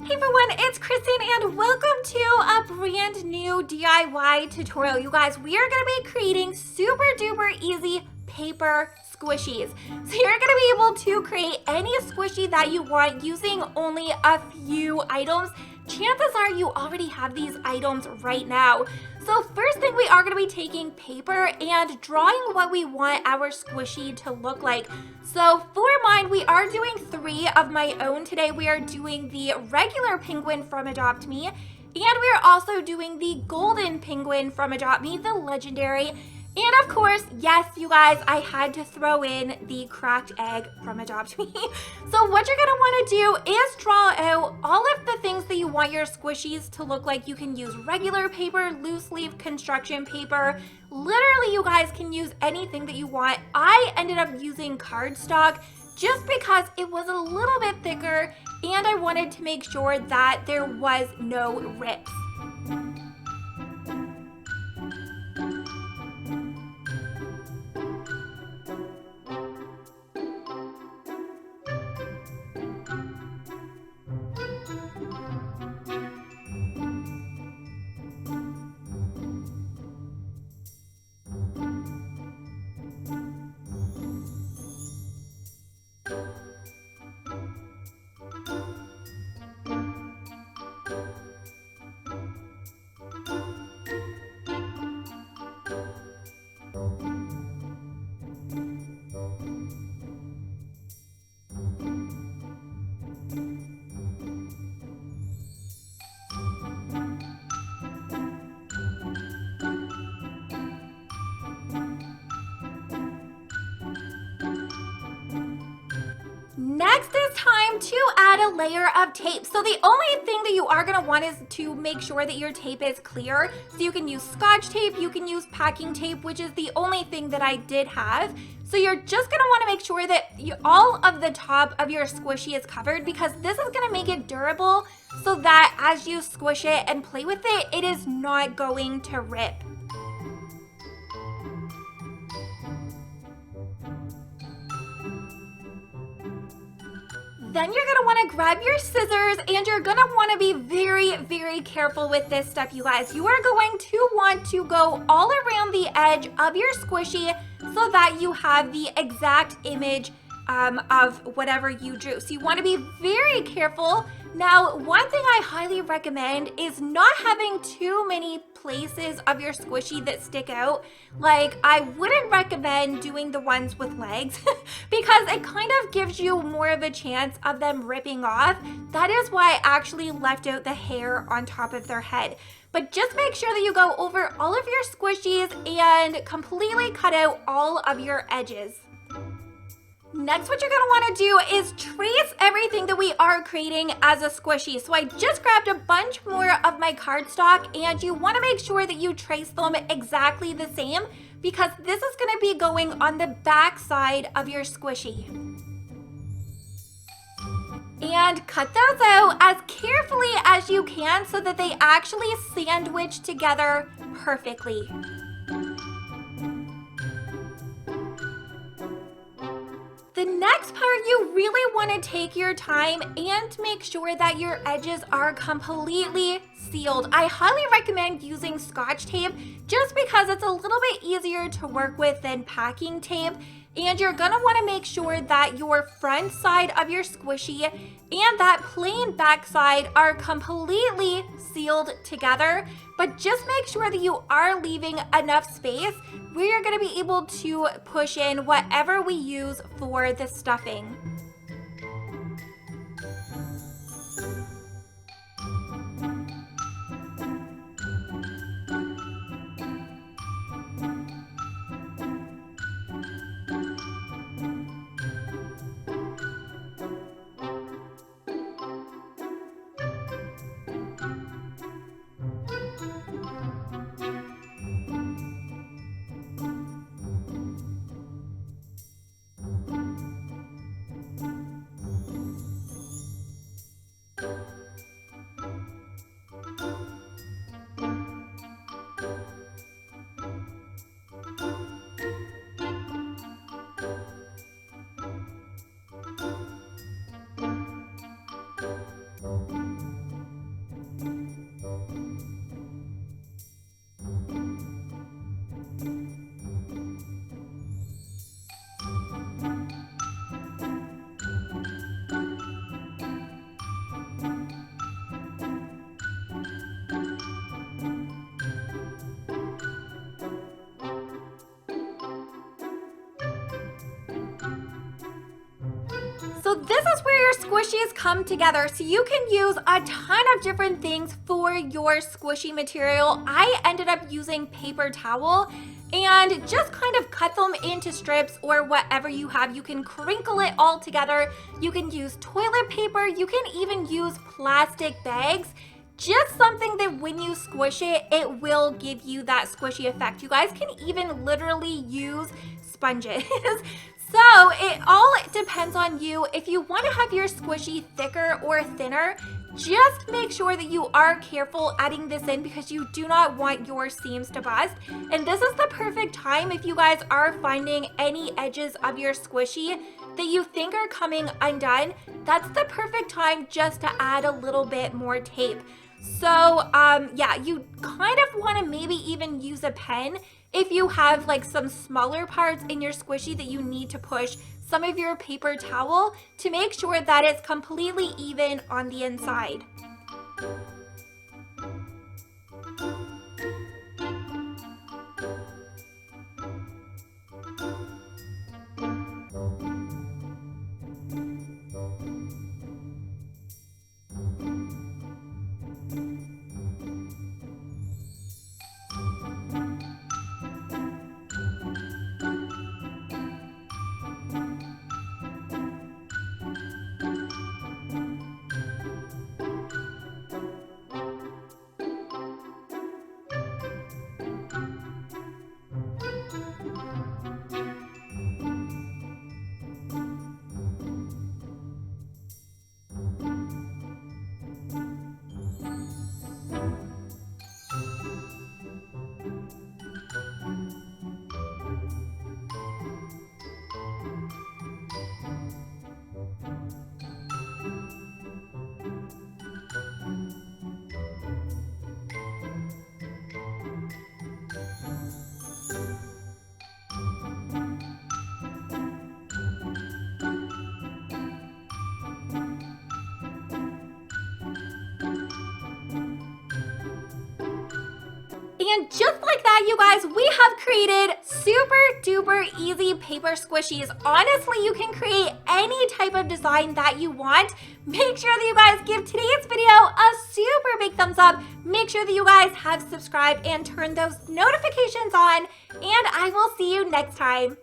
Hey everyone, it's Krystin and welcome to a brand new DIY tutorial. You guys, we are going to be creating super duper easy paper squishies. So you're going to be able to create any squishy that you want using only a few items. Chances are you already have these items right now. So first thing, we are going to be taking paper and drawing what we want our squishy to look like. So for mine, we are doing 3 of my own today. We are doing the regular penguin from Adopt Me, and we are also doing the golden penguin from Adopt Me, the legendary. And of course, yes, you guys, I had to throw in the cracked egg from Adopt Me. So what you're gonna wanna do is draw out all of the things that you want your squishies to look like. You can use regular paper, loose leaf construction paper. Literally, you guys can use anything that you want. I ended up using cardstock just because it was a little bit thicker and I wanted to make sure that there was no rips. Next is time to add a layer of tape. So the only thing that you are going to want is to make sure that your tape is clear. So you can use Scotch tape, you can use packing tape, which is the only thing that I did have. So you're just going to want to make sure that all of the top of your squishy is covered, because this is going to make it durable so that as you squish it and play with it, it is not going to rip. Then you're gonna wanna grab your scissors and you're gonna wanna be very, very careful with this step, you guys. You are going to want to go all around the edge of your squishy so that you have the exact image of whatever you drew. So you wanna be very careful. Now, one thing I highly recommend is not having too many places of your squishy that stick out. Like, I wouldn't recommend doing the ones with legs because it kind of gives you more of a chance of them ripping off. That is why I actually left out the hair on top of their head. But just make sure that you go over all of your squishies and completely cut out all of your edges. Next, what you're going to want to do is trace everything that we are creating as a squishy. So I just grabbed a bunch more of my cardstock, and you want to make sure that you trace them exactly the same because this is going to be going on the back side of your squishy. And cut those out as carefully as you can so that they actually sandwich together perfectly. The next part, you really want to take your time and make sure that your edges are completely sealed. I highly recommend using Scotch tape just because it's a little bit easier to work with than packing tape. And you're going to want to make sure that your front side of your squishy and that plain back side are completely sealed together. But just make sure that you are leaving enough space where you're going to be able to push in whatever we use for the stuffing. So this is where your squishies come together. So you can use a ton of different things for your squishy material. I ended up using paper towel and just kind of cut them into strips or whatever you have. You can crinkle it all together. You can use toilet paper. You can even use plastic bags. Just something that when you squish it, it will give you that squishy effect. You guys can even literally use sponges. So it all depends on you. If you want to have your squishy thicker or thinner, just make sure that you are careful adding this in because you do not want your seams to bust. And this is the perfect time if you guys are finding any edges of your squishy that you think are coming undone. That's the perfect time just to add a little bit more tape. So yeah, you kind of want to maybe even use a pen if you have like some smaller parts in your squishy that you need to push some of your paper towel to make sure that it's completely even on the inside. And just like that, you guys, we have created super duper easy paper squishies. Honestly, you can create any type of design that you want. Make sure that you guys give today's video a super big thumbs up. Make sure that you guys have subscribed and turn those notifications on. And I will see you next time.